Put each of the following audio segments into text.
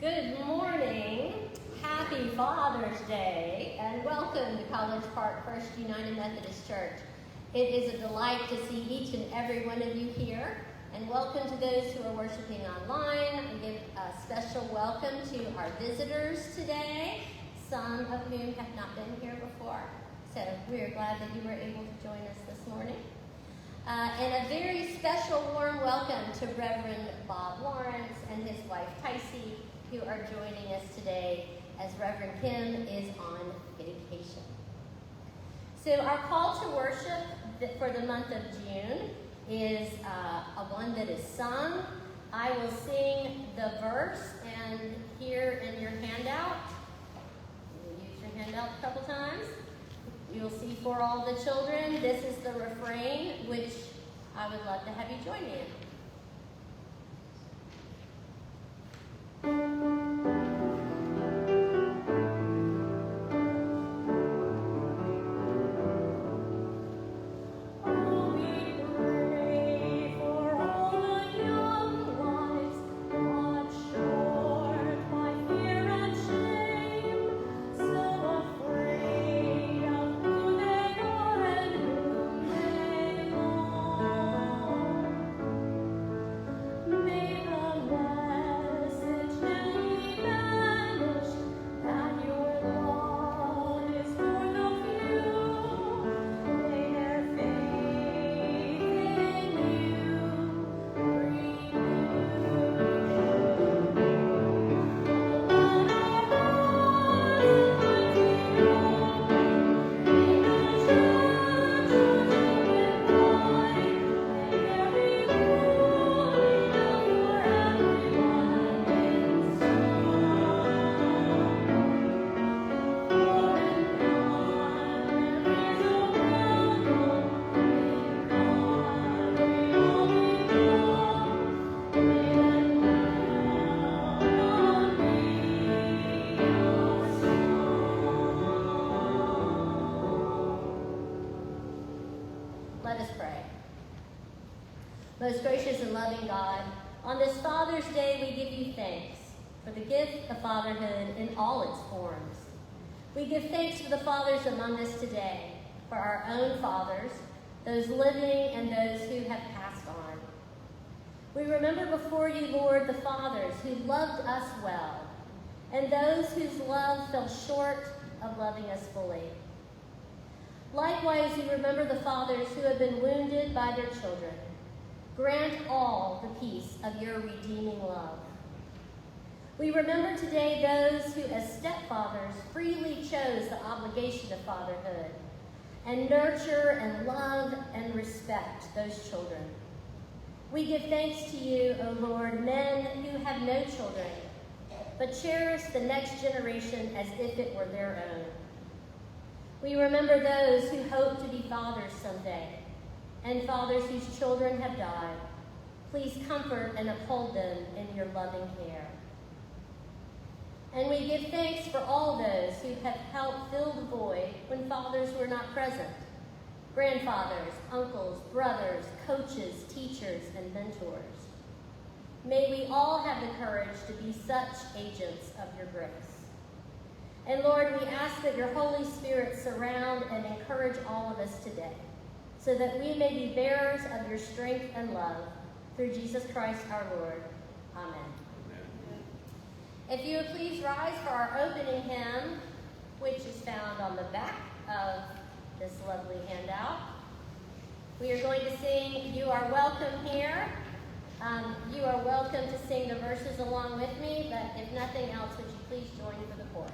Good morning, happy Father's Day, and welcome to College Park First United Methodist Church. It is a delight to see each and every one of you here, and welcome to those who are worshiping online. I give a special welcome to our visitors today, some of whom have not been here before. So we are glad that you were able to join us this morning. And a very special warm welcome to Reverend Bob Lawrence and his wife Tycee, who are joining us today as Reverend Kim is on vacation. So our call to worship for the month of June is a one that is sung. I will sing the verse, and here in your handout, you'll use your handout a couple times. You'll see For All the Children. This is the refrain, which I would love to have you join me in. Let us pray. Most gracious and loving God, on this Father's Day we give you thanks for the gift of fatherhood in all its forms. We give thanks for the fathers among us today, for our own fathers, those living and those who have passed on. We remember before you, Lord, the fathers who loved us well, and those whose love fell short of loving us fully. Likewise, we remember the fathers who have been wounded by their children. Grant all the peace of your redeeming love. We remember today those who, as stepfathers, freely chose the obligation of fatherhood and nurture and love and respect those children. We give thanks to you, O Lord, men who have no children, but cherish the next generation as if it were their own. We remember those who hope to be fathers someday, and fathers whose children have died. Please comfort and uphold them in your loving care. And we give thanks for all those who have helped fill the void when fathers were not present. Grandfathers, uncles, brothers, coaches, teachers, and mentors. May we all have the courage to be such agents of your grace. And Lord, we ask that your Holy Spirit surround and encourage all of us today, so that we may be bearers of your strength and love, through Jesus Christ our Lord. Amen. Amen. If you would please rise for our opening hymn, which is found on the back of this lovely handout. We are going to sing You Are Welcome Here. You are welcome to sing the verses along with me, but if nothing else, would you please join for the chorus?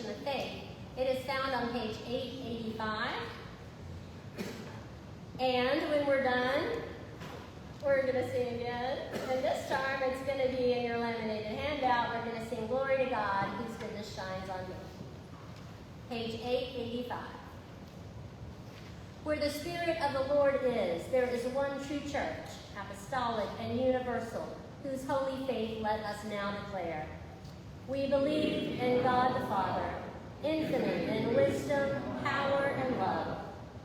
Profession of Faith. It is found on page 885. And when we're done, we're going to sing again. And this time it's going to be in your laminated handout. We're going to sing Glory to God, whose goodness shines on me. Page 885. Where the Spirit of the Lord is, there is one true church, apostolic and universal, whose holy faith let us now declare. We believe in God the Father, infinite in wisdom, power, and love,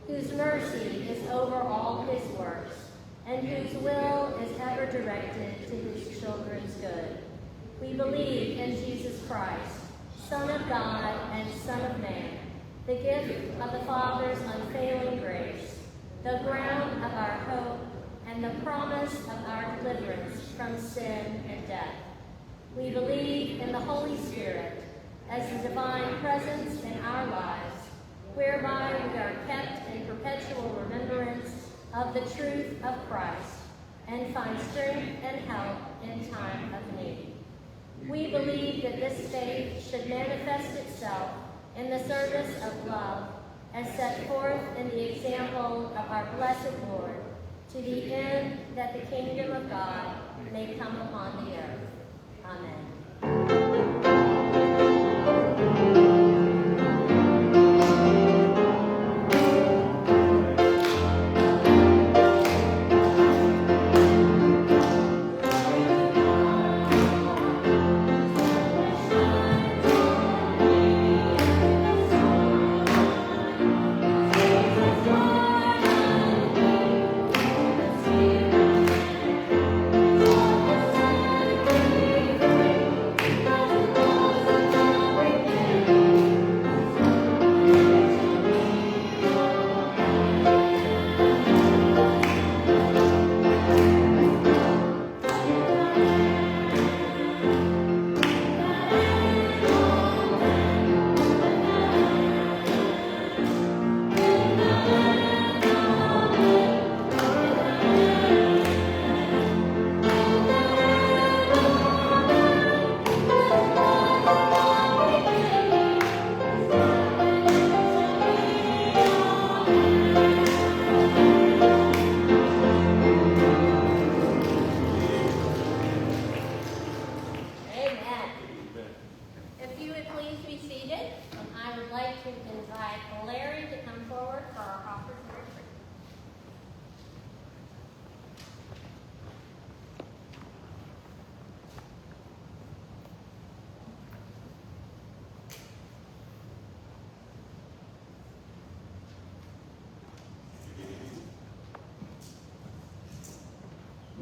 whose mercy is over all his works, and whose will is ever directed to his children's good. We believe in Jesus Christ, Son of God and Son of Man, the gift of the Father's unfailing grace, the ground of our hope, and the promise of our deliverance from sin and death. We believe in the Holy Spirit as the divine presence in our lives, whereby we are kept in perpetual remembrance of the truth of Christ and find strength and help in time of need. We believe that this faith should manifest itself in the service of love as set forth in the example of our blessed Lord, to the end that the kingdom of God may come upon the earth. Amen.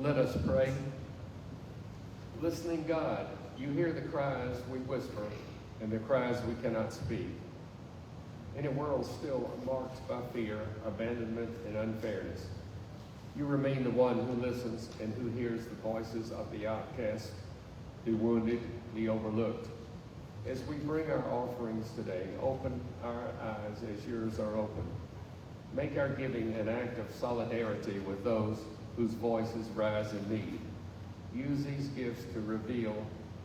Let us pray. Listening God, you hear the cries we whisper and the cries we cannot speak. In a world still marked by fear, abandonment, and unfairness, you remain the one who listens and who hears the voices of the outcast, the wounded, the overlooked. As we bring our offerings today, open our eyes as yours are open. Make our giving an act of solidarity with those whose voices rise in need. Use these gifts to reveal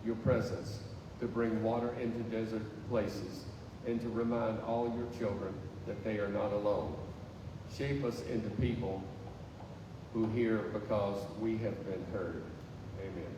your presence, to bring water into desert places, and to remind all your children that they are not alone. Shape us into people who hear because we have been heard. Amen.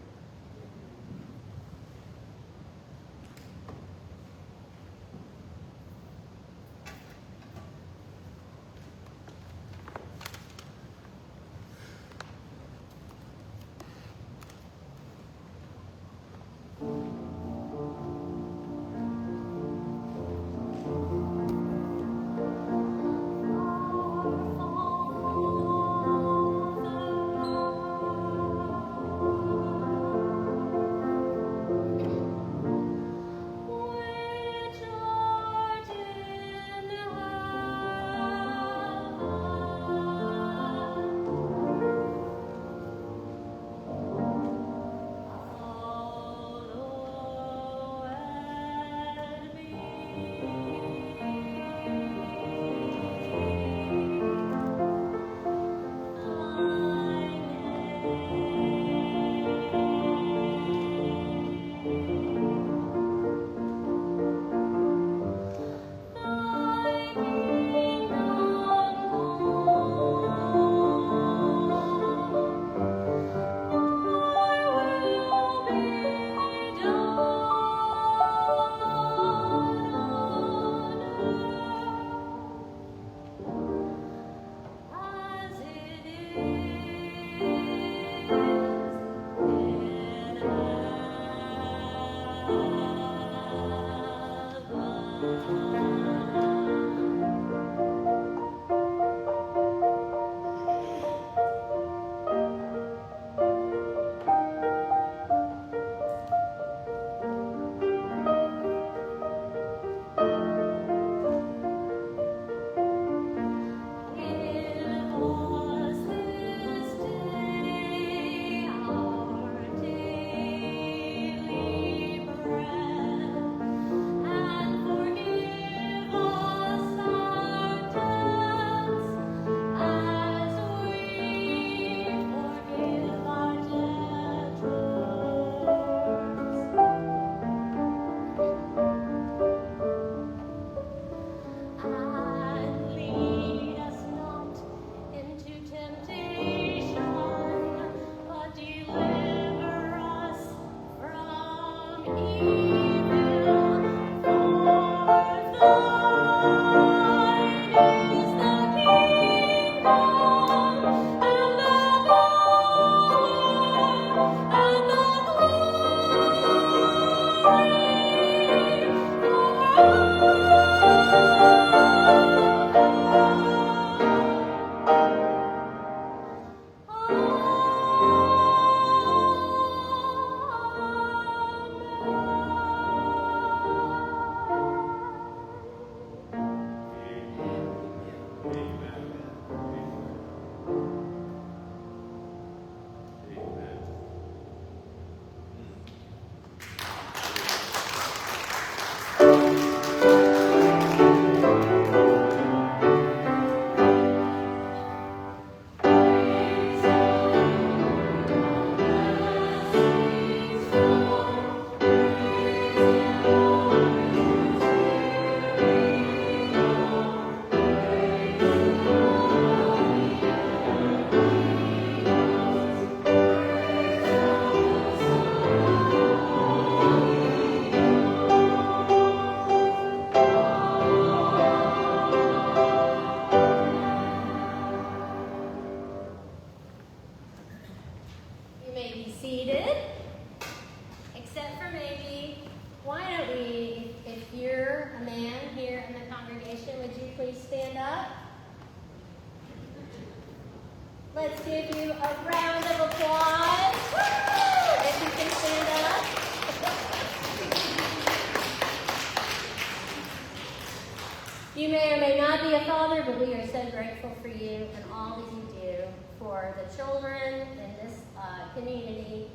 man here in the congregation, would you please stand up? Let's give you a round of applause. Woo! If you can stand up. You may or may not be a father, but we are so grateful for you and all that you do for the children in this community.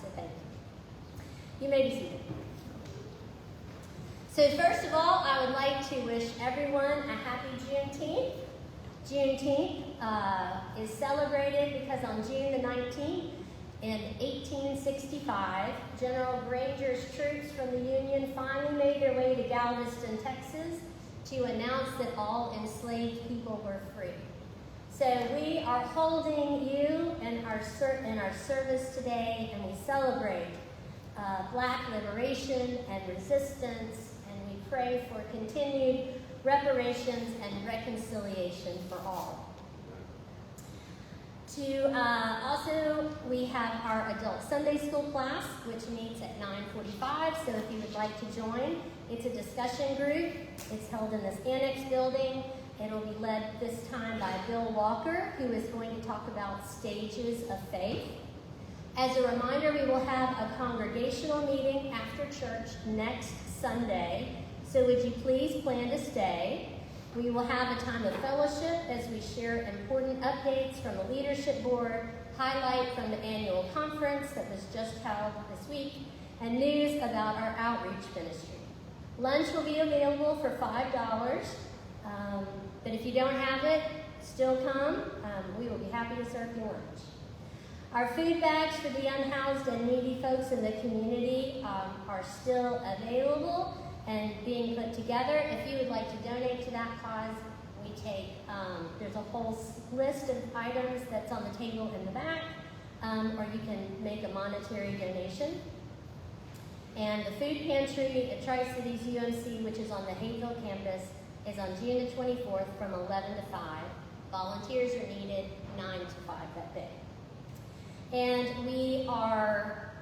So thank you. You may be seated. So first of all, I would like to wish everyone a happy Juneteenth. Juneteenth is celebrated because on June the 19th, in 1865, General Granger's troops from the Union finally made their way to Galveston, Texas, to announce that all enslaved people were free. So we are holding you in our service today, and we celebrate Black liberation and resistance, and we pray for continued reparations and reconciliation for all. Also, we have our adult Sunday school class, which meets at 9:45, so if you would like to join, it's a discussion group. It's held in this annex building. It'll be led this time by Bill Walker, who is going to talk about stages of faith. As a reminder, we will have a congregational meeting after church next Sunday, so would you please plan to stay? We will have a time of fellowship as we share important updates from the leadership board, highlight from the annual conference that was just held this week, and news about our outreach ministry. Lunch will be available for $5, but if you don't have it, still come. We will be happy to serve you lunch. Our food bags for the unhoused and needy folks in the community are still available and being put together. If you would like to donate to that cause, we take, there's a whole list of items that's on the table in the back, or you can make a monetary donation. And the food pantry at Tri-Cities UMC, which is on the Hayesville campus, is on June the 24th from 11 to 5. Volunteers are needed 9 to 5 that day. And we are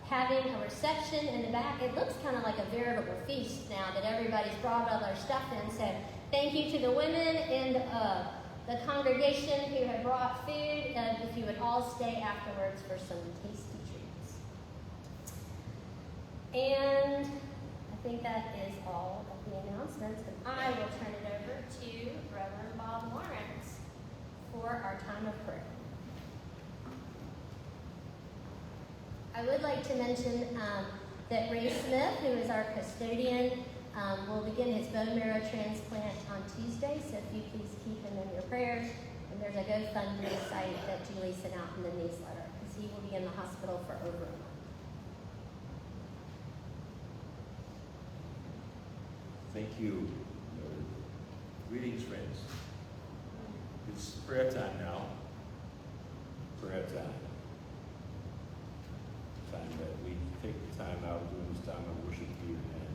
having a reception in the back. It looks kind of like a veritable feast now that everybody's brought all their stuff in. So thank you to the women in the congregation who have brought food. If you would all stay afterwards for some tasty treats. And I think that is all of the announcements. And I will turn it over to Reverend Bob Lawrence for our time of prayer. I would like to mention that Ray Smith, who is our custodian, will begin his bone marrow transplant on Tuesday, so if you please keep him in your prayers. And there's a GoFundMe site that Julie sent out in the newsletter, because he will be in the hospital for over a month. Thank you. Greetings, friends. It's prayer time now. Prayer time. Time that we take the time out during this time of worship here and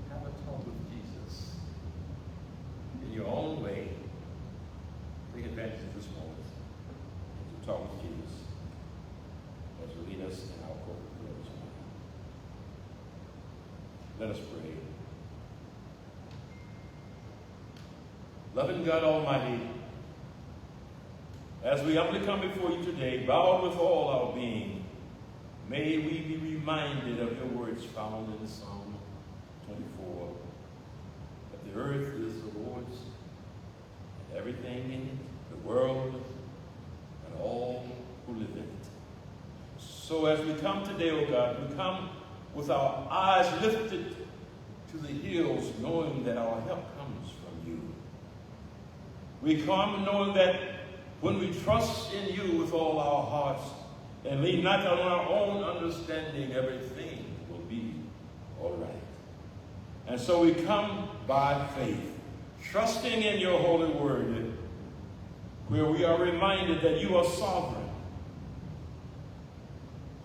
have a talk with Jesus. In your own way, take advantage of this moment to talk with Jesus as we lead us in our corporate prayer this morning. Let us pray. Loving God Almighty, as we humbly come before you today, bowed with all our being, may we be reminded of your words found in Psalm 24, that the earth is the Lord's, and everything in it, the world, and all who live in it. So as we come today, O God, we come with our eyes lifted to the hills, knowing that our help comes from you. We come knowing that when we trust in you with all our hearts and lean not on our own understanding, everything will be all right. And so we come by faith, trusting in your holy word, where we are reminded that you are sovereign.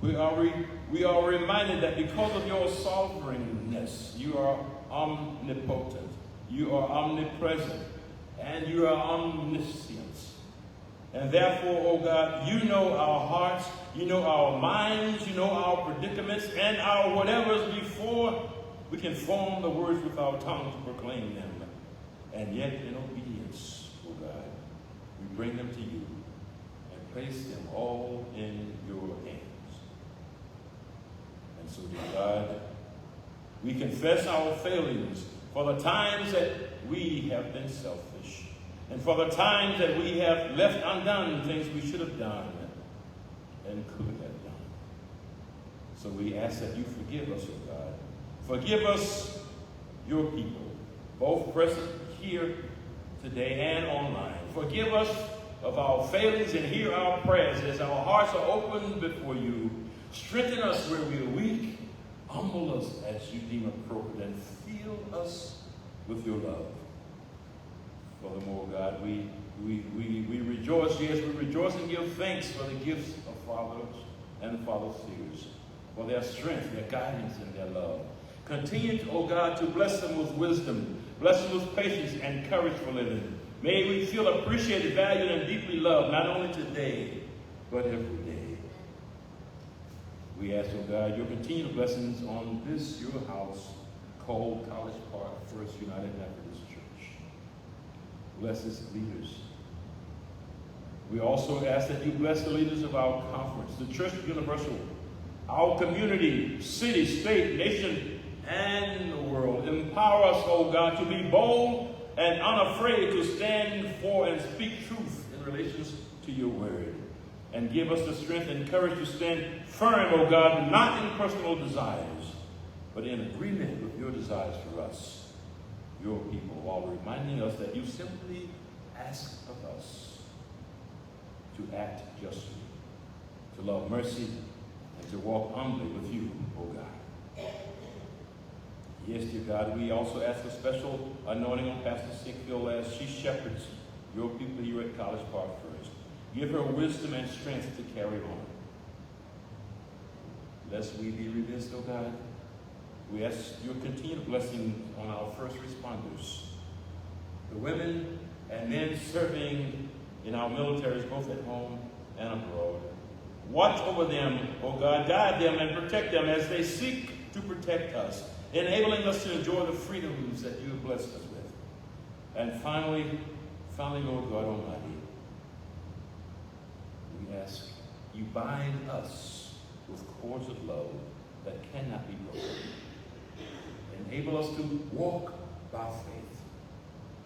We are reminded that because of your sovereignness, you are omnipotent, you are omnipresent, and you are omniscient. And therefore, oh God, you know our hearts, you know our minds, you know our predicaments, and our whatever's before We can form the words with our tongue to proclaim them. And yet, in obedience, oh God, we bring them to you and place them all in your hands. And so, dear God, we confess our failures for the times that we have been selfish, and for the times that we have left undone things we should have done and could have done. So we ask that you forgive us, oh God. Forgive us, your people, both present here today and online. Forgive us of our failings and hear our prayers as our hearts are open before you. Strengthen us where we are weak. Humble us as you deem appropriate, and fill us with your love. Furthermore, God, we rejoice, yes, we rejoice and give thanks for the gifts of fathers and father figures, for their strength, their guidance, and their love. Continue, oh God, to bless them with wisdom, bless them with patience and courage for living. May we feel appreciated, valued, and deeply loved, not only today, but every day. We ask, oh God, your continued blessings on this, your house, called College Park First United Methodist Church. Bless its leaders. We also ask that you bless the leaders of our conference, the Church Universal, our community, city, state, nation, and the world. Empower us, oh God, to be bold and unafraid to stand for and speak truth in relation to your word. And give us the strength and courage to stand firm, oh God, not in personal desires, but in agreement with your desires for us, your people, while reminding us that you simply ask of us to act justly, to love mercy, and to walk humbly with you, oh God. Yes, dear God, we also ask a special anointing on Pastor Sickville as she shepherds your people here at College Park First. Give her wisdom and strength to carry on. Lest we be remiss, oh God, we ask your continued blessing on our first responders, the women and men serving in our militaries, both at home and abroad. Watch over them, oh God, guide them and protect them as they seek to protect us, enabling us to enjoy the freedoms that you have blessed us with. And finally, Lord God Almighty, we ask you bind us with cords of love that cannot be broken. Enable us to walk by faith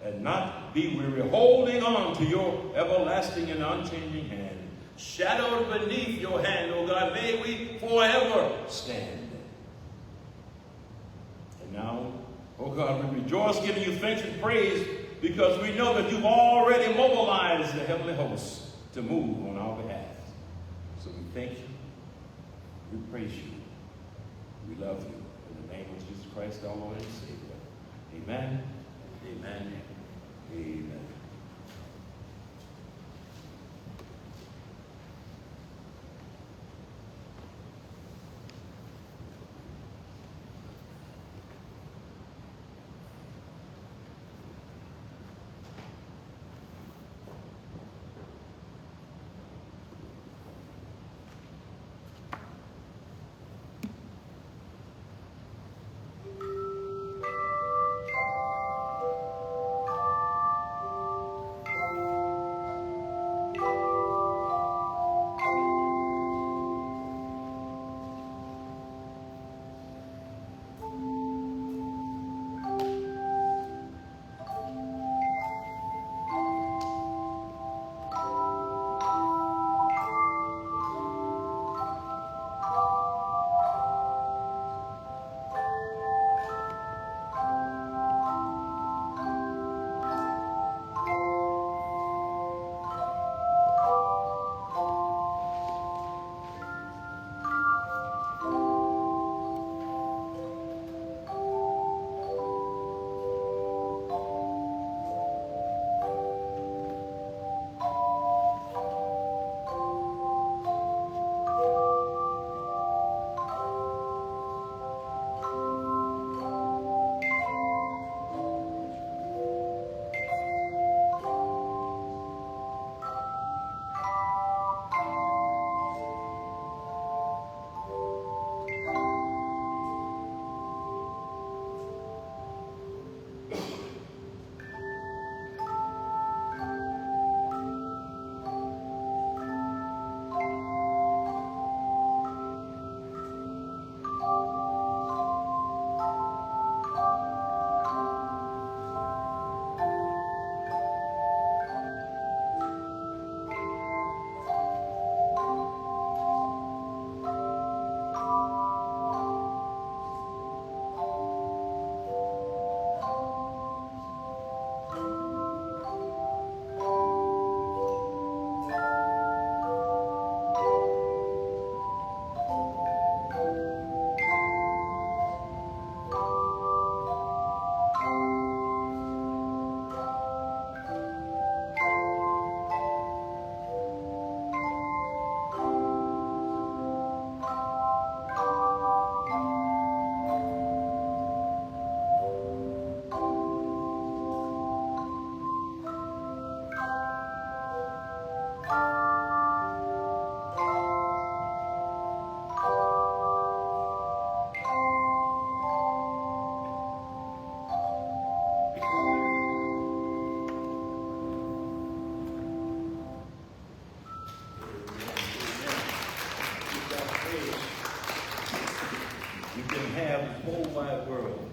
and not be weary, holding on to your everlasting and unchanging hand. Shadowed beneath your hand, O God, may we forever stand. And now, O God, we rejoice giving you thanks and praise because we know that you've already mobilized the heavenly hosts to move on our behalf. So we thank you, we praise you, we love you. In the name of Jesus Christ, our Lord and Savior. Amen, amen, amen. whole wide world.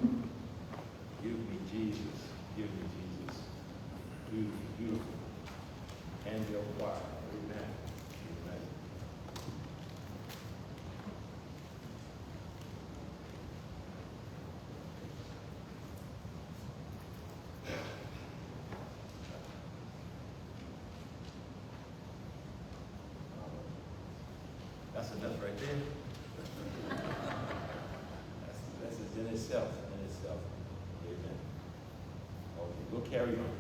Give me Jesus. Give me Jesus. Beautiful, beautiful. And your choir. Amen. Amen. That's enough right there. That's in itself. In itself. Amen. Okay, we'll carry on.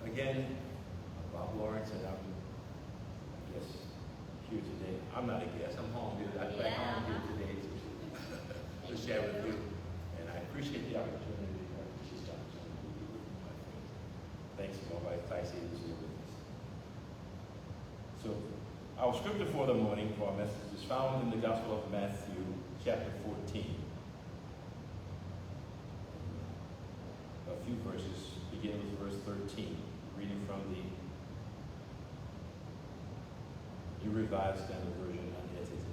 Again, Bob Lawrence and I'm here today. I'm not a guest. I'm home here. I'm back home here today to share with you. And I appreciate the opportunity. I appreciate the opportunity to be with my friends. Thanks to my wife, Tyson, who's here with us. So, our scripture for the morning for our message is found in the Gospel of Matthew, chapter 14. A few verses, beginning with verse 13, reading from the New Revised Standard Version, unedited.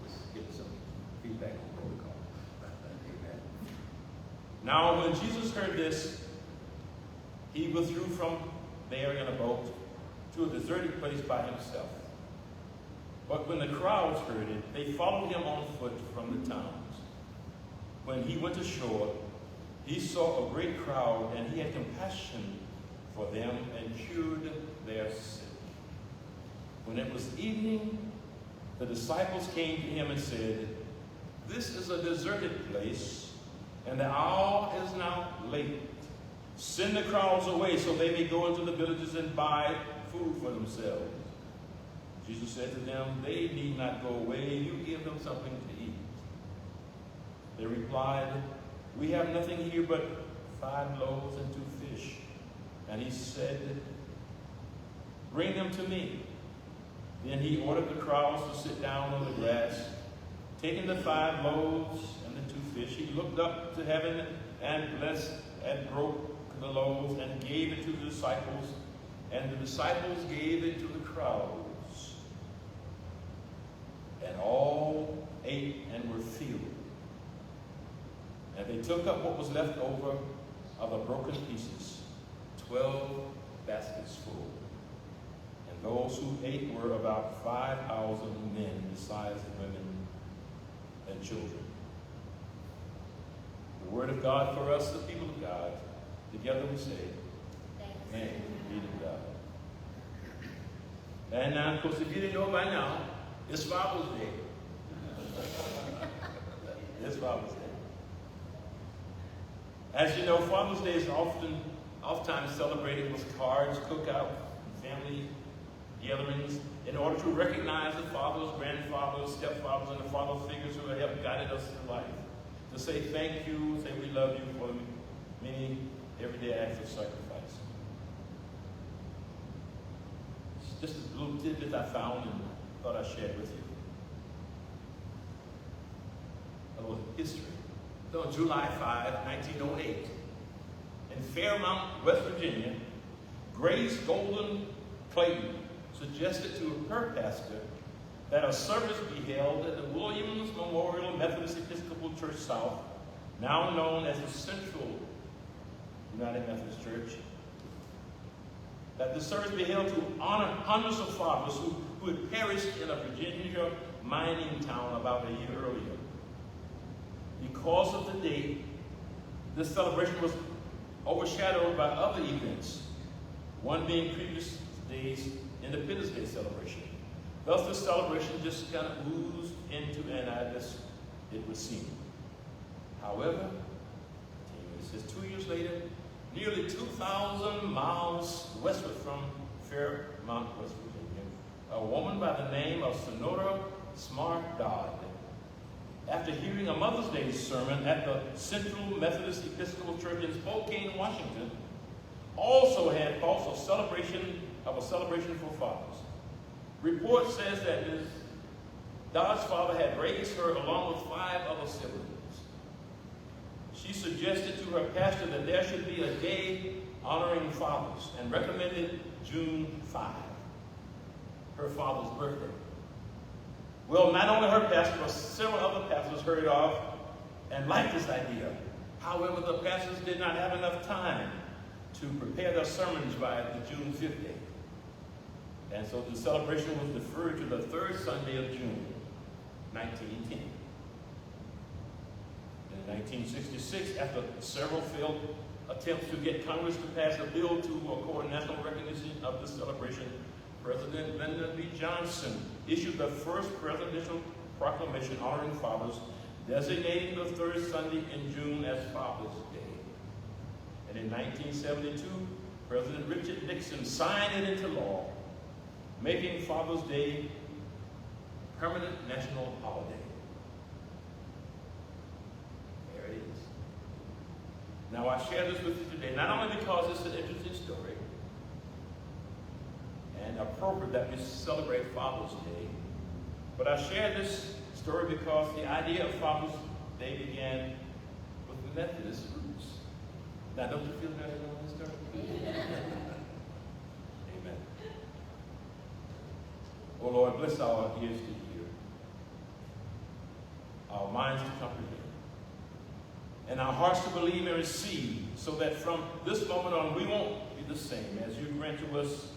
Just give some feedback on protocol. Amen. Now, when Jesus heard this, he withdrew from there in a boat to a deserted place by himself. But when the crowds heard it, they followed him on foot from the towns. When he went ashore, he saw a great crowd, and he had compassion for them and cured their sick. When it was evening, the disciples came to him and said, "This is a deserted place, and the hour is now late. Send the crowds away so they may go into the villages and buy food for themselves." Jesus said to them, "They need not go away. You give them something to eat." They replied, "We have nothing here but 5 loaves and 2 fish. And he said, "Bring them to me." Then he ordered the crowds to sit down on the grass. Taking the 5 loaves and the 2 fish, he looked up to heaven and blessed and broke the loaves and gave it to the disciples, and the disciples gave it to the crowds. And all ate and were filled. And they took up what was left over of the broken pieces, 12 baskets full. And those who ate were about 5,000 men, besides women and children. The word of God for us, the people of God. Together we say, Amen. Be to God. And now, of course, if you didn't know by now, it's Father's Day. It's Father's Day. As you know, Father's Day is oftentimes celebrated with cards, cookout, family gatherings, in order to recognize the fathers, grandfathers, stepfathers, and the father figures who have helped guided us in life. To say thank you, say we love you for the many everyday acts of sacrifice. It's just a little tidbit I found and thought I'd share with you. A little history. So on July 5, 1908, in Fairmount, West Virginia, Grace Golden Clayton suggested to her pastor that a service be held at the Williams Memorial Methodist Episcopal Church South, now known as the Central United Methodist Church, that the service be held to honor hundreds of fathers who had perished in a Virginia mining town about a year earlier. Because of the date, this celebration was overshadowed by other events, one being previous day's Independence Day celebration. Thus, the celebration just kind of oozed into Annapolis, it would seem. However, it says 2 years later, nearly 2,000 miles westward from Fairmount, West Virginia, a woman by the name of Sonora Smart Dodd, after hearing a Mother's Day sermon at the Central Methodist Episcopal Church in Spokane, Washington, also had thoughts of a celebration for fathers. Report says that Ms. Dodd's father had raised her along with 5 other siblings. she suggested to her pastor that there should be a day honoring fathers and recommended June 5, her father's birthday. Well, not only her pastor, but several other pastors heard of and liked this idea. However, the pastors did not have enough time to prepare their sermons by the June 5th day. And so the celebration was deferred to the third Sunday of June, 1910. In 1966, after several failed attempts to get Congress to pass a bill to accord national recognition of the celebration, President Lyndon B. Johnson issued the first presidential proclamation honoring fathers, designating the third Sunday in June as Father's Day. And in 1972, President Richard Nixon signed it into law, making Father's Day a permanent national holiday. There it is. Now, I share this with you today, not only because it's an interesting story and appropriate that we celebrate Father's Day, but I share this story because the idea of Father's Day began with the Methodist roots. Now, don't you feel better knowing this story? Amen. Oh Lord, bless our ears to hear, our minds to comprehend, and our hearts to believe and receive, so that from this moment on we won't be the same as you grant to us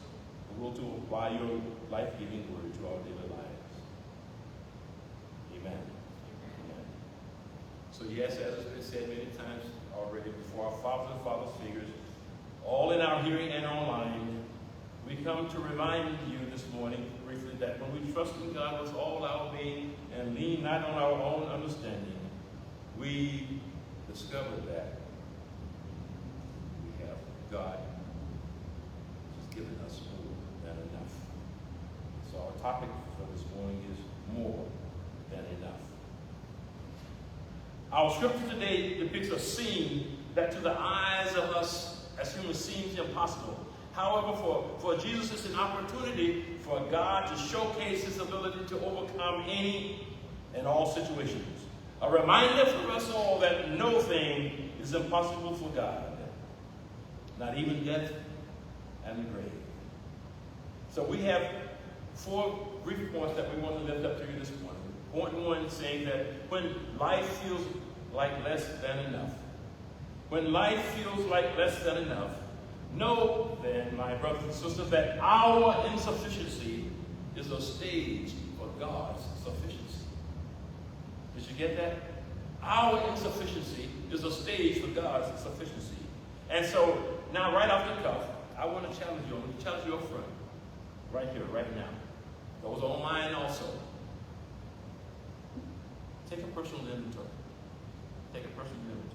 the will to apply your life-giving word to our daily lives. Amen. Amen. So yes, as has been said many times already before, our fathers and father figures, all in our hearing and online, we come to remind you this morning briefly that when we trust in God with all our being and lean not on our own understanding, we discover that we have God who's given us more than enough. So our topic for this morning is more than enough. Our scripture today depicts a scene that to the eyes of us as humans seems impossible. However, for Jesus, it's an opportunity for God to showcase his ability to overcome any and all situations. A reminder for us all that no thing is impossible for God, not even death and the grave. So we have 4 brief points that we want to lift up to you this morning. Point 1 saying that when life feels like less than enough, when life feels like less than enough, know then, my brothers and sisters, that our insufficiency is a stage for God's sufficiency. Did you get that? Our insufficiency is a stage for God's sufficiency. And so, now right off the cuff, I want to challenge you. I want to challenge you up front. Right here, right now. Those online also. Take a personal inventory. Take a personal inventory.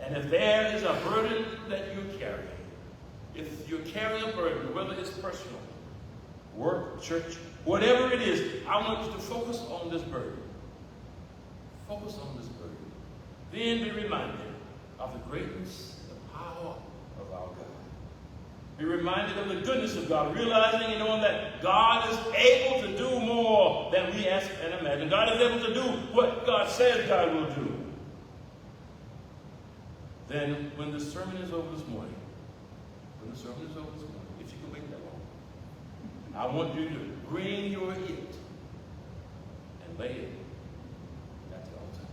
And if there is a burden that you're carrying, if you're carrying a burden, whether it's personal, work, church, whatever it is, I want you to focus on this burden. Focus on this burden. Then be reminded of the greatness and the power of our God. Be reminded of the goodness of God, realizing and knowing that God is able to do more than we ask and imagine. God is able to do what God says God will do. Then, when the sermon is over this morning, if you can wait that long, I want you to bring your it and lay it at the altar.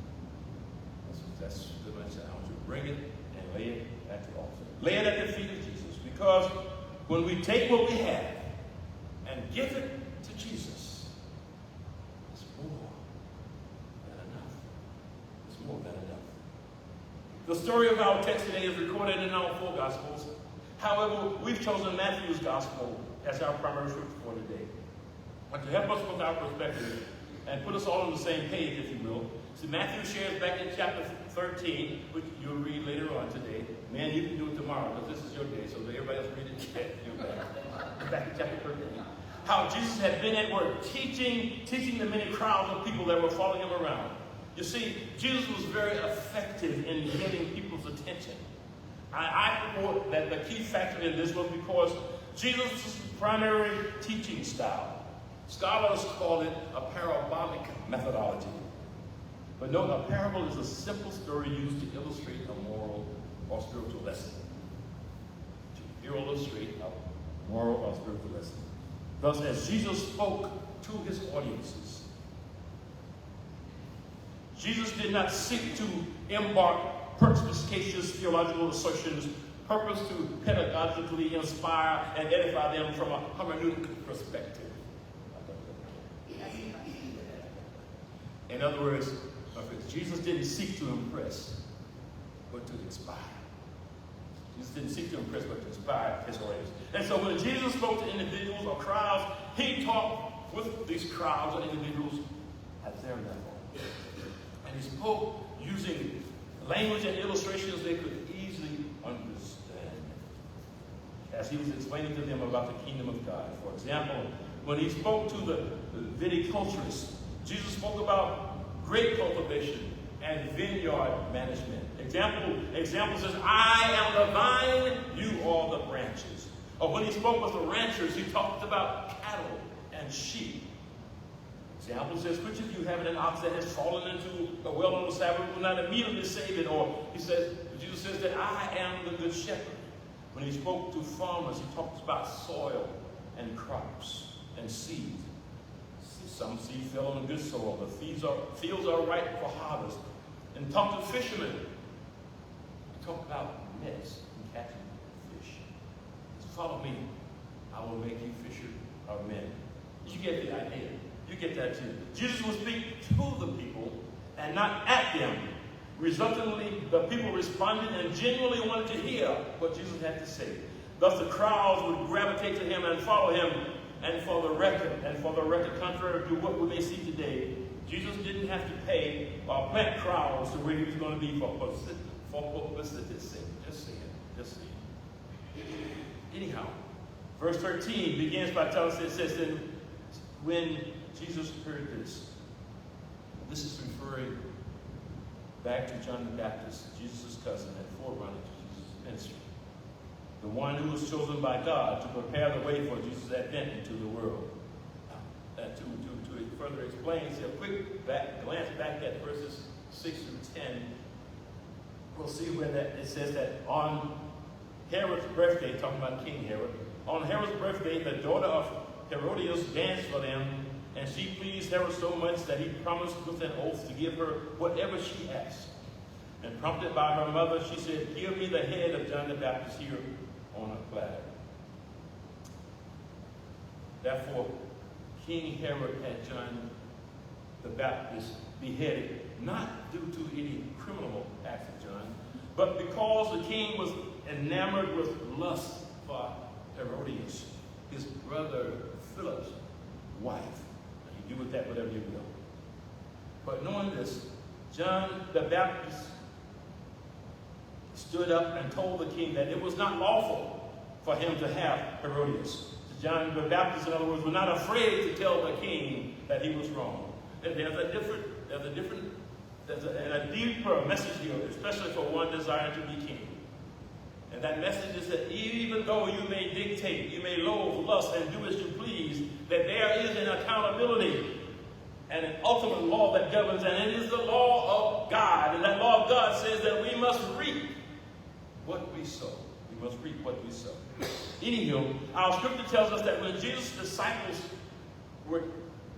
That's good much. I want you to bring it and lay it at the altar. Lay it at the feet of Jesus, because when we take what we have and give it to Jesus, it's more than enough. It's more than enough. The story of our text today is recorded in our 4 Gospels. However, we've chosen Matthew's Gospel as our primary scripture for today. But to help us with our perspective and put us all on the same page, if you will, see, Matthew shares back in chapter 13, which you'll read later on today. Man, you can do it tomorrow, but this is your day, so everybody else read it. Back in chapter 13. How Jesus had been at work teaching the many crowds of people that were following him around. You see, Jesus was very effective in getting people's attention. I thought that the key factor in this was because Jesus' primary teaching style, scholars call it a parabolic methodology. But note, a parable is a simple story used to illustrate a moral or spiritual lesson. To illustrate a moral or spiritual lesson. Thus, as Jesus spoke to his audiences, Jesus did not seek to embark perspicacious theological assertions, purpose to pedagogically inspire and edify them from a hermeneutic perspective. In other words, Jesus didn't seek to impress, but to inspire. Jesus didn't seek to impress, but to inspire his audience. And so when Jesus spoke to individuals or crowds, he talked with these crowds or individuals at their level. And he spoke using language and illustrations they could easily understand, as he was explaining to them about the kingdom of God. For example, when he spoke to the viticulturists, Jesus spoke about grape cultivation and vineyard management. Example says, I am the vine, you are the branches. Or when he spoke with the ranchers, he talked about cattle and sheep. Example says, which of you having an ox that has fallen into a well on the Sabbath will not immediately save it? Or Jesus says that I am the good shepherd. When he spoke to farmers, he talks about soil and crops and seeds. Some seed fell on good soil. The fields are ripe for harvest. And talk to fishermen. He talked about nets and catching fish. So follow me. I will make you fisher of men. You get the idea. You get that too. Jesus would speak to the people and not at them. Resultantly, the people responded and genuinely wanted to hear what Jesus had to say. Thus, the crowds would gravitate to him and follow him. And for the record, contrary to what we may see today, Jesus didn't have to pay or plant crowds to where he was going to be for publicity's sake. Just saying. Anyhow, verse 13 begins by telling us, it says, then when Jesus heard this is referring back to John the Baptist, Jesus' cousin and forerunner to Jesus' ministry. The one who was chosen by God to prepare the way for Jesus' advent into the world. To further explain, see a quick glance back at verses 6 through 10. We'll see where it says that on Herod's birthday, talking about King Herod, on Herod's birthday, the daughter of Herodias danced for them, and she pleased Herod so much that he promised with an oath to give her whatever she asked. And prompted by her mother, she said, give me the head of John the Baptist here on a platter. Therefore, King Herod had John the Baptist beheaded, not due to any criminal acts of John, but because the king was enamored with lust for Herodias, his brother Philip's wife. Now, you do with that whatever you will. But knowing this, John the Baptist stood up and told the king that it was not lawful for him to have Herodias. John the Baptist, in other words, was not afraid to tell the king that he was wrong. There's a deeper message here, especially for one desiring to be king. And that message is that even though you may dictate, you may loathe, lust, and do as you please, that there is an accountability and an ultimate law that governs, and it is the law of God. And that law of God says that we must reap what we sow. We must reap what we sow. Anyhow, our scripture tells us that when Jesus' disciples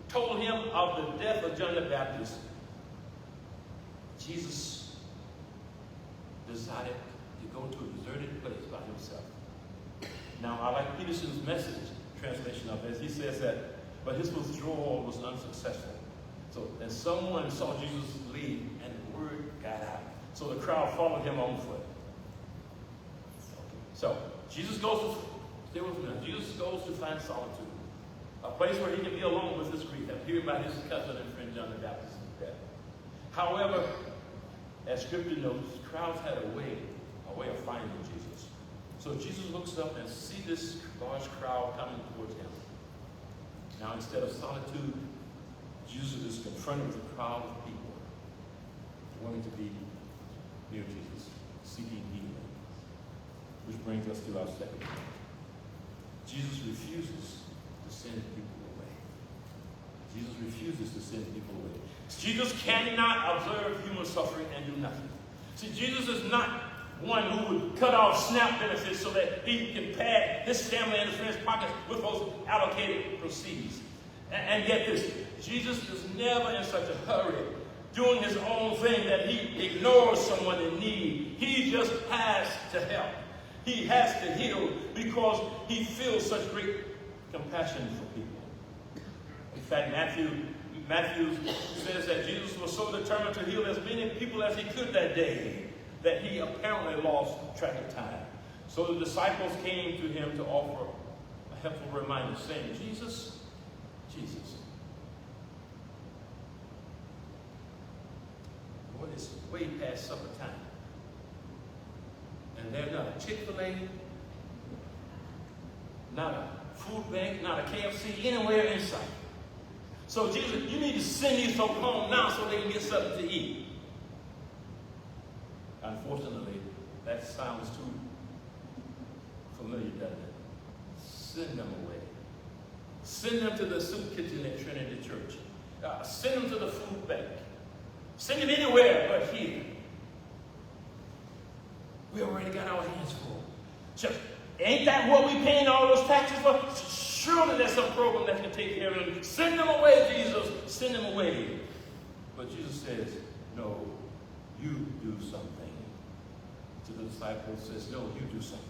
told him of the death of John the Baptist, Jesus decided to go to a deserted place by himself. Now, I like Peterson's message translation of this. He says that, but his withdrawal was unsuccessful. So, and someone saw Jesus leave, and the word got out. So the crowd followed him on foot. So, Jesus goes to find solitude, a place where he can be alone with his grief, and hear about his cousin and friend John the Baptist's death. However, as Scripture notes, crowds had a way of finding Jesus. So Jesus looks up and sees this large crowd coming towards him. Now, instead of solitude, Jesus is confronted with a crowd of people wanting to be near Jesus, seeking healing. Which brings us to our second point. Jesus refuses to send people away. Jesus refuses to send people away. Jesus cannot observe human suffering and do nothing. See, Jesus is not one who would cut off SNAP benefits so that he can pad his family and his friends' pockets with those allocated proceeds. And get this, Jesus is never in such a hurry doing his own thing that he ignores someone in need. He just has to help. He has to heal because he feels such great compassion for people. In fact, Matthew says that Jesus was so determined to heal as many people as he could that day that he apparently lost track of time. So the disciples came to him to offer a helpful reminder, saying, Jesus, Lord, it's way past supper time. And there's not a Chick-fil-A, not a food bank, not a KFC, anywhere in sight. So Jesus, you need to send these folks home now so they can get something to eat. Unfortunately, that sounds too familiar, doesn't it? Send them away. Send them to the soup kitchen at Trinity Church. Send them to the food bank. Send them anywhere but here. We already got our hands full. Just, ain't that what we paying all those taxes for? Surely there's some program that can take care of them. Send them away, Jesus. Send them away. But Jesus says, no, you do something. To the disciples says, no, you do something.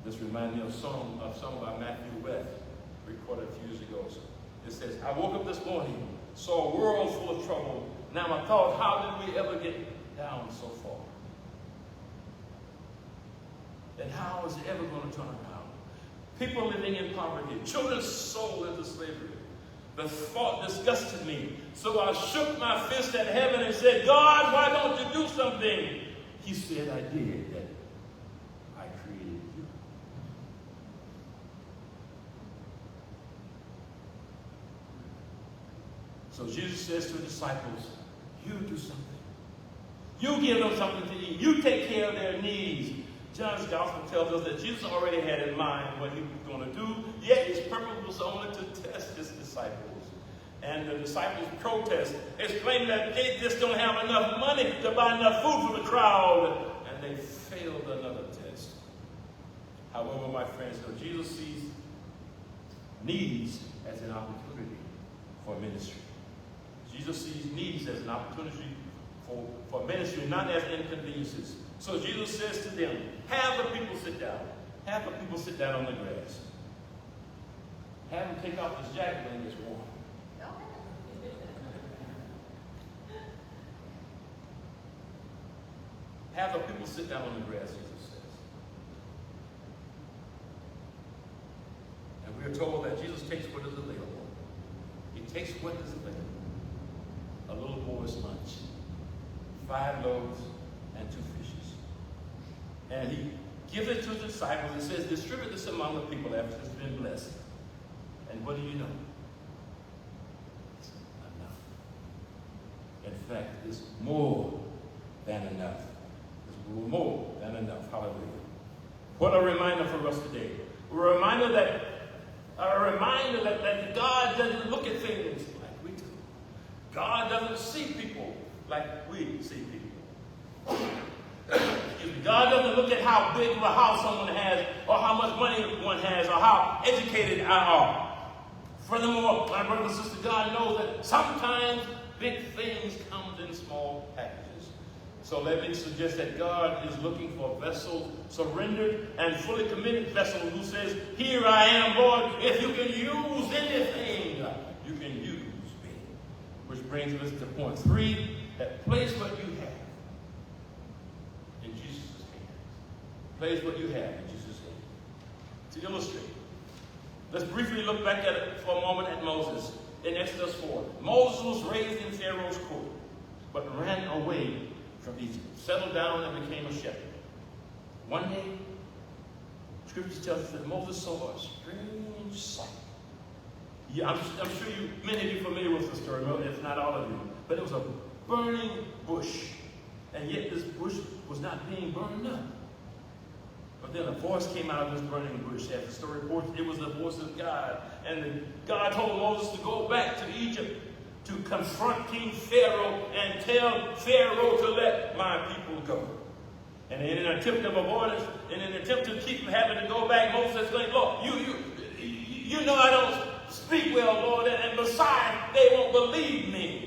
This reminds me of a song by Matthew West, recorded a few years ago. It says, I woke up this morning, saw a world full of trouble. Now I thought, how did we ever get down so far? And how is it ever going to turn around? People living in poverty, children sold into slavery. The thought disgusted me. So I shook my fist at heaven and said, God, why don't you do something? He said, I did that. I created you. So Jesus says to the disciples, you do something. You give them something to eat. You take care of their needs. John's gospel tells us that Jesus already had in mind what he was going to do, yet his purpose was only to test his disciples. And the disciples protest, exclaiming that they just don't have enough money to buy enough food for the crowd, and they failed another test. However, my friends, Jesus sees needs as an opportunity for ministry. Jesus sees needs as an opportunity for ministry, not as inconveniences. So Jesus says to them, have the people sit down. Have the people sit down on the grass. Have them take off this jacket when it gets warm. Have the people sit down on the grass, Jesus says. And we are told that Jesus takes what is available. He takes what is available. A little boy's lunch. 5 loaves and 2 fishes. And he gives it to the disciples and says, distribute this among the people after it's been blessed. And what do you know? It's enough. In fact, it's more than enough. It's more than enough. Hallelujah. What a reminder for us today. A reminder that God doesn't look at things like we do. God doesn't see people like we see people. God doesn't look at how big of a house someone has, or how much money one has, or how educated I are. Furthermore, my brother and sister, God knows that sometimes big things come in small packages. So let me suggest that God is looking for vessels, surrendered and fully committed vessels who says, here I am, Lord. If you can use anything, you can use me. Which brings us to point 3, that place what you have in Jesus' hands. Place what you have in Jesus' hands. To illustrate, let's briefly look back at it for a moment at Moses in Exodus 4. Moses was raised in Pharaoh's court, but ran away from Egypt, settled down and became a shepherd. One day, Scripture tells us that Moses saw a strange sight. Yeah, I'm sure many of you are familiar with the story, if not all of you. But it was a burning bush, and yet this bush was not being burned up. But then a voice came out of this burning bush. As the story reports, it was the voice of God. And God told Moses to go back to Egypt to confront King Pharaoh and tell Pharaoh to let my people go. And in an attempt of avoidance, in an attempt to keep him having to go back, Moses said, Lord, you know I don't speak well, Lord, and besides, they won't believe me.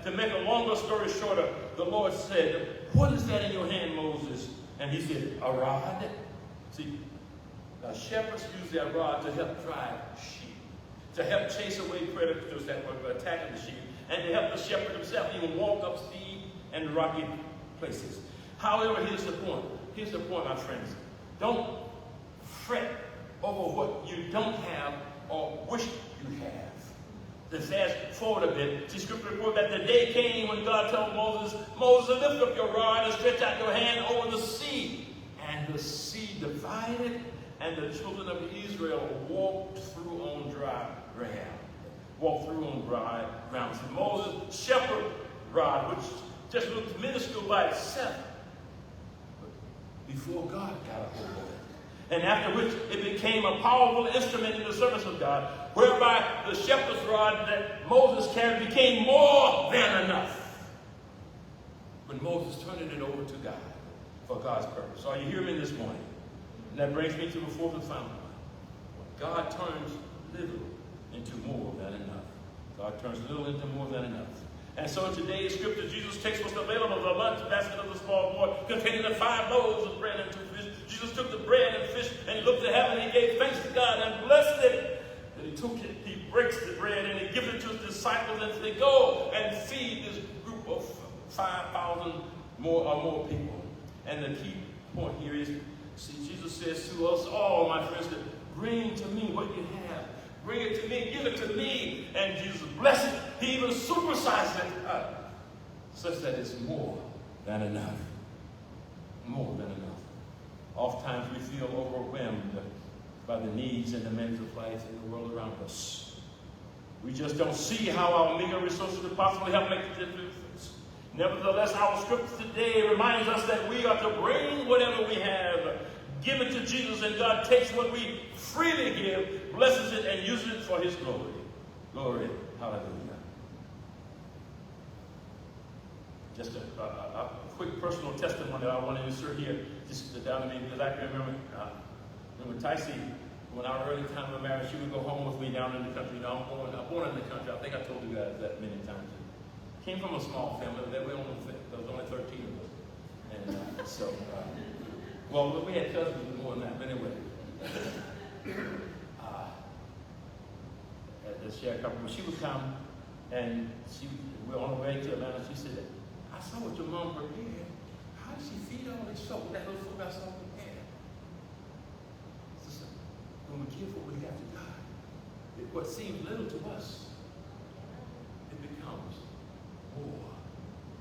To make a longer story shorter, the Lord said, what is that in your hand, Moses? And he said, a rod. See, shepherds use their rod to help drive sheep, to help chase away predators that were attacking the sheep, and to help the shepherd himself even walk up steep and rocky places. However, here's the point. Here's the point, my friends. Don't fret over what you don't have or wish you have. To fast forward a bit, see, Scripture reports that the day came when God told Moses, Moses, lift up your rod and stretch out your hand over the sea. And the sea divided, and the children of Israel walked through on dry ground. Walked through on dry ground. So Moses' shepherd rod, which just looked minuscule by itself, before God got a hold of it. And after which it became a powerful instrument in the service of God, whereby the shepherd's rod that Moses carried became more than enough. When Moses turned it over to God for God's purpose. Are you hearing me this morning? And that brings me to the fourth and final one. God turns little into more than enough. God turns little into more than enough. And so in today's scripture, Jesus takes what's available, the lunch basket of the small boy, containing the 5 loaves of bread and 2 fish. Jesus took the bread and fish, and he looked to heaven, and he gave thanks to God, and blessed it. And he took it, he breaks the bread, and he gives it to his disciples, and they go and feed this group of 5,000 more people. And the key point here is, see, Jesus says to us all, my friends, that bring to me what you have. Bring it to me, give it to me. And Jesus blessed it. He even supersized it such that it's more than enough. More than enough. Oftentimes we feel overwhelmed by the needs and demands of life in the world around us. We just don't see how our meager resources could possibly help make a difference. Nevertheless, our scripture today reminds us that we are to bring whatever we have, give it to Jesus, and God takes what we freely give, blesses it, and uses it for his glory. Glory. Hallelujah. Just a quick personal testimony that I want to insert here, just down to me, because I can remember Tyson, when our early time of marriage, she would go home with me down in the country. You know, I'm born in the country. I think I told you guys that many times. Came from a small family. There was only 13 of us. And well, we had cousins with more than that, but anyway. She had a couple, she would come, and we were on the way to Atlanta. She said, I saw what your mom prepared. How did she feed all this folk? That little folk I saw prepared. When we give what we have to God, what seems little to us, it becomes more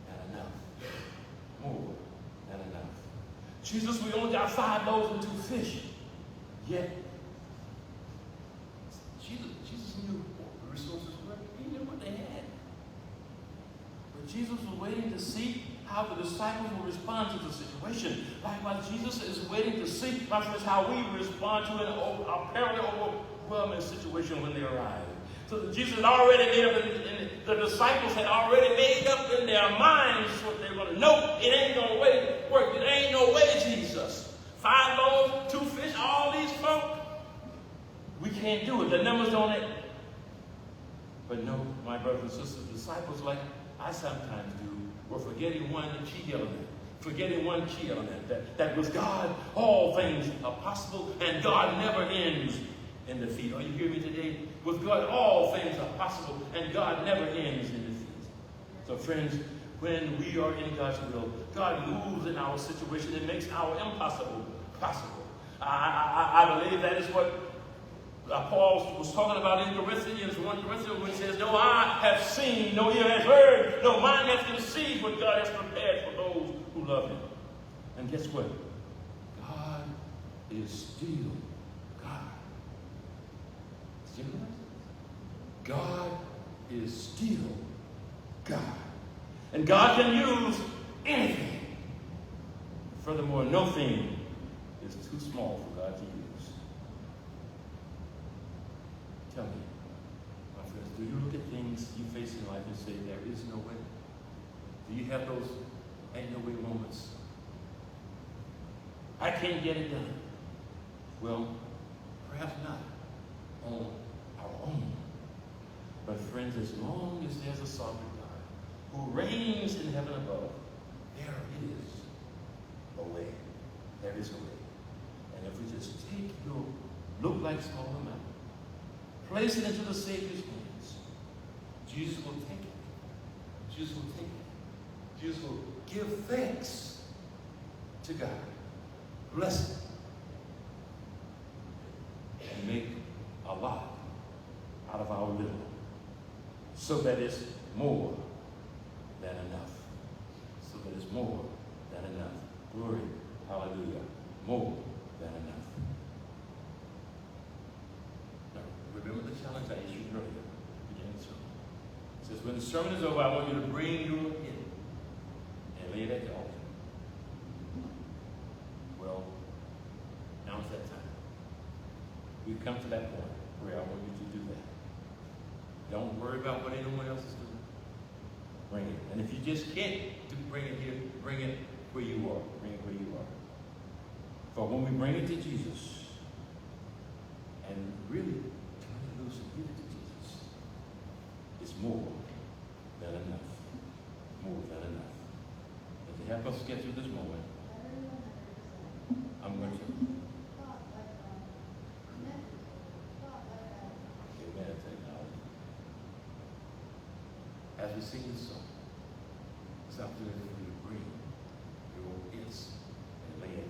than enough. More than enough. Jesus, we only got 5 loaves and 2 fish. Yet, Jesus knew what the resources were. He knew what they had. But Jesus was waiting to see how the disciples will respond to the situation. Likewise, Jesus is waiting to see, my friends, how we respond to an apparently overwhelming situation when they arrive. So Jesus had already made up, and the disciples had already made up in their minds what they were going to know. It ain't no way to work. It ain't no way, Jesus. 5 loaves, 2 fish, all these folk. We can't do it. The numbers don't add. But no, my brothers and sisters, disciples, like I sometimes do, were forgetting one key element. Forgetting one key element. That with God, all things are possible, and God never ends in defeat. Are you hearing me today? With God, all things are possible, and God never ends in defeat. So friends, when we are in God's will, God moves in our situation. It makes our impossible possible. I believe that is what Paul was talking about in Corinthians, 1 Corinthians, when he says, no eye have seen, no ear has heard, no mind has conceived what God has prepared for those who love him. And guess what? God is still God. God is still God. And God can use anything. Furthermore, no thing is too small for God to use. Tell me, my friends, do you look at things you face in life and say, there is no way? Do you have those ain't no way moments? I can't get it done. Well, perhaps not on our own. But friends, as long as there's a sovereign God who reigns in heaven above, there it is a way. There is a way. And if we just take your look like small amount, place it into the Savior's hands, Jesus will take it. Jesus will take it. Jesus will give thanks to God. Bless it. And make a lot out of our little, so that it's more than enough. So that it's more than enough. Glory, hallelujah, more than enough. Now, remember the challenge I issued earlier, beginning the sermon. It says, when the sermon is over, I want you to bring your hymn and lay it at the altar. Well, now it's that time. We've come to that point where I want you to do that. Don't worry about what anyone else is doing. Bring it. And if you just can't bring it here, bring it where you are. Bring it where you are. For when we bring it to Jesus and really turn it loose and give it to Jesus, it's more than enough. More than enough. And to help us get through this moment, I'm going to. Amen. Technology. As we sing this song, it's opportunity for you to bring your it's and lay it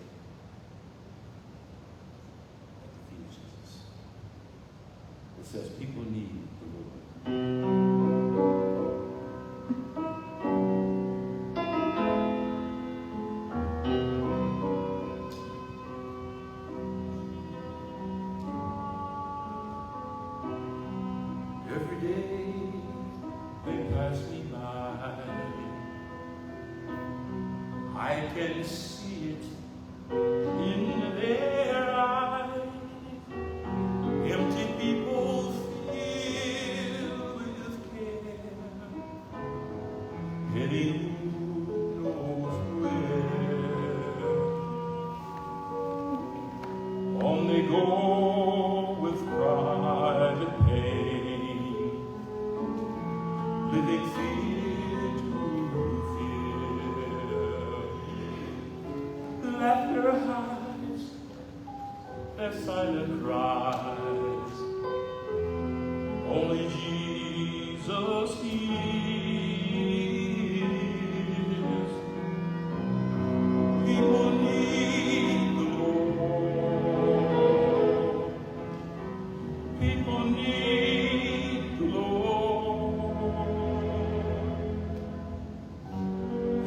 at the feet of Jesus. It says people need the Lord. Every day they pass me by, I can see it in their eyes. Empty people filled with care, heading who knows where. On they go with private pain, living fear to fear. Laughter hides their silent cries. Only Jesus hears. People need the Lord. People need the Lord.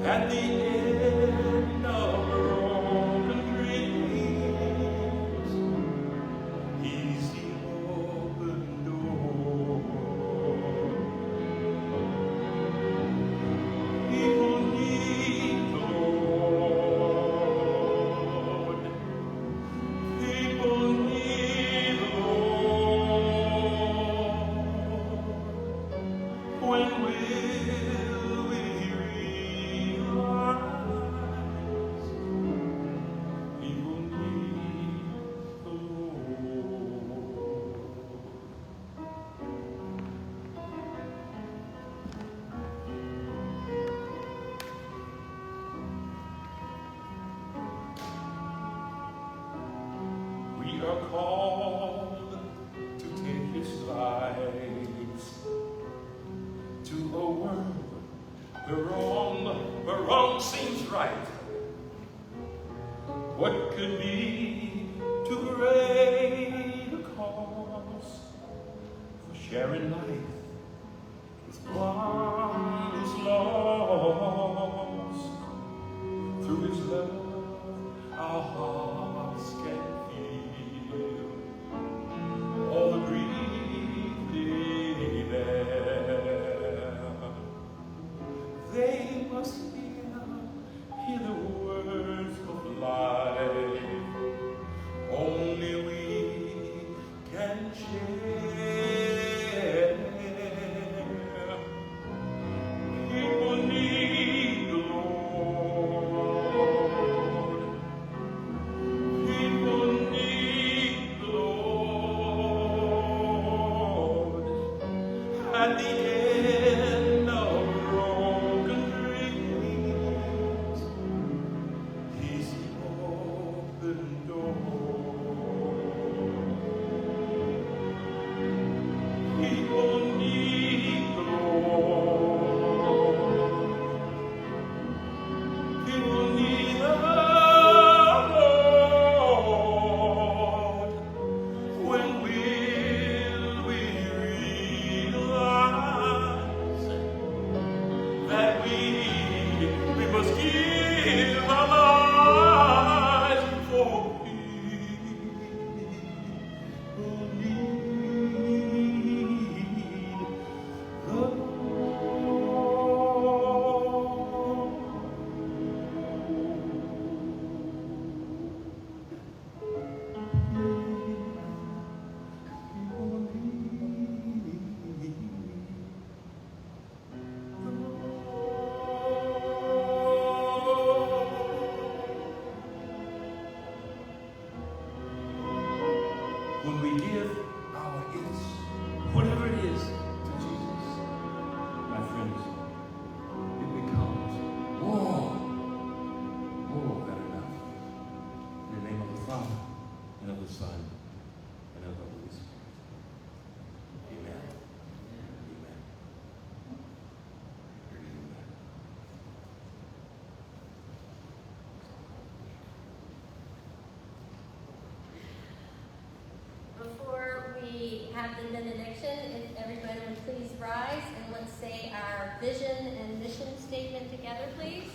At the end of broken dreams, He's the open door. People need the Lord. People need the Lord. When will we realize people need the Lord? We are called to take His lights to a world where wrong seems right. What could be too great a cause for sharing life with one who's lost? Through His love, our hearts can feel all the grief they bear. They must hear the words of life. the end of broken dreams. He's the open door. People need the Lord. People need the Lord. When will we realize that we must give our lives for people need the Lord. When we give our yes, whatever it is, to Jesus, my friends, it becomes more than enough. In the name of the Father, and of the Son, and of the Holy Spirit. Amen. Amen. Amen. Before we have the benediction, if everybody would please rise and let's say our vision and mission statement together, please.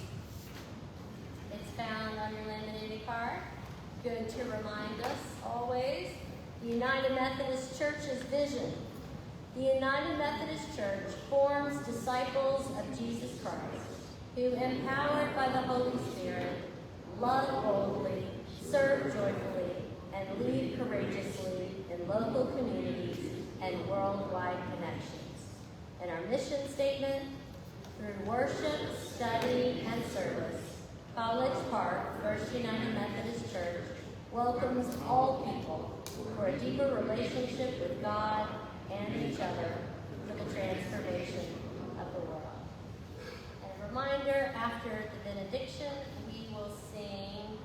It's found on your laminated card. Good to remind us always. The United Methodist Church's vision. The United Methodist Church forms disciples of Jesus Christ, who, empowered by the Holy Spirit, love boldly, serve joyfully, and lead courageously in local communities and worldwide connections. And our mission statement, through worship, study, and service, College Park First United Methodist Church welcomes all people for a deeper relationship with God and each other for the transformation of the world. And a reminder, after the benediction, we will sing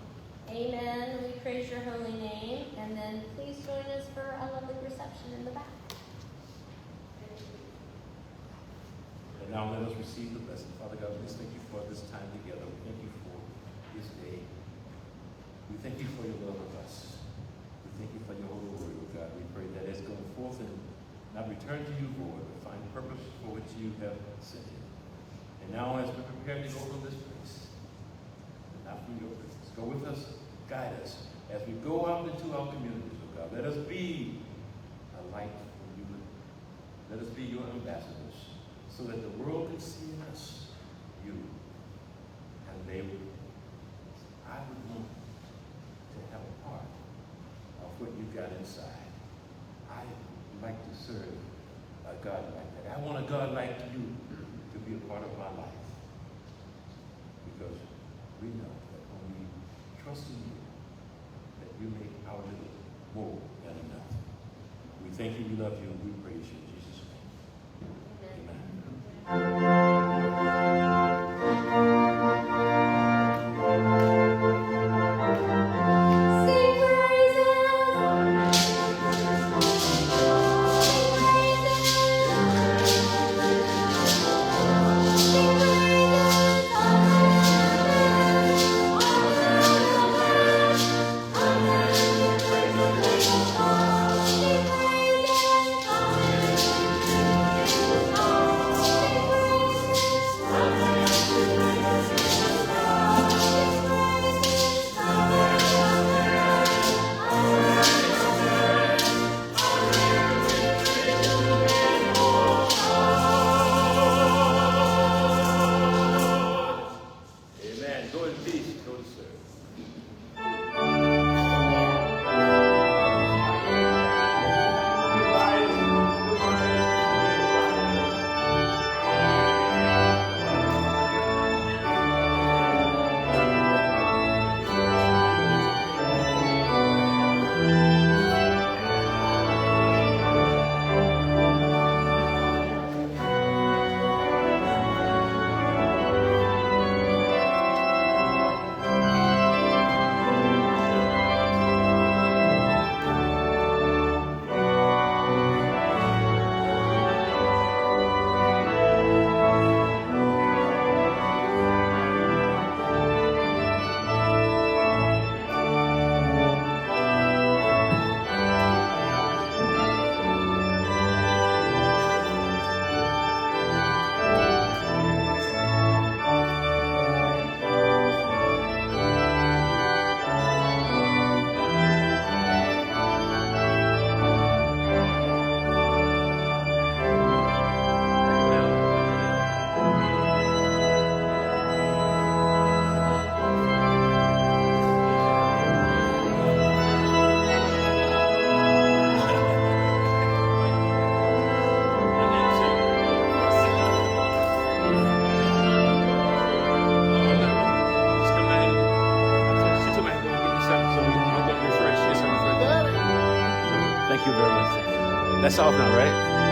Amen, we praise your holy name, and then please join us for a lovely reception in the back. And now let us receive the blessing. Father God, we thank you for this time together. We thank you for this day. We thank you for your love of us. We thank you for your holy word, oh God. We pray that it's going forth and not return to you, Lord, but find purpose for which you have sent it. And now as we prepare to go from this place, not from your presence, go with us, guide us as we go out into our communities, oh God. Let us be a light for you. Let us be your ambassadors so that the world can see in us you. And they would, I would want to have a part of what you've got inside. I would like to serve a God like that. I want a God like you to be a part of my life. Because we know that when we trust in you, that you make our little more than enough. We thank you, we love you, and we praise you in Jesus' name. Amen. you very much. That's off now, right?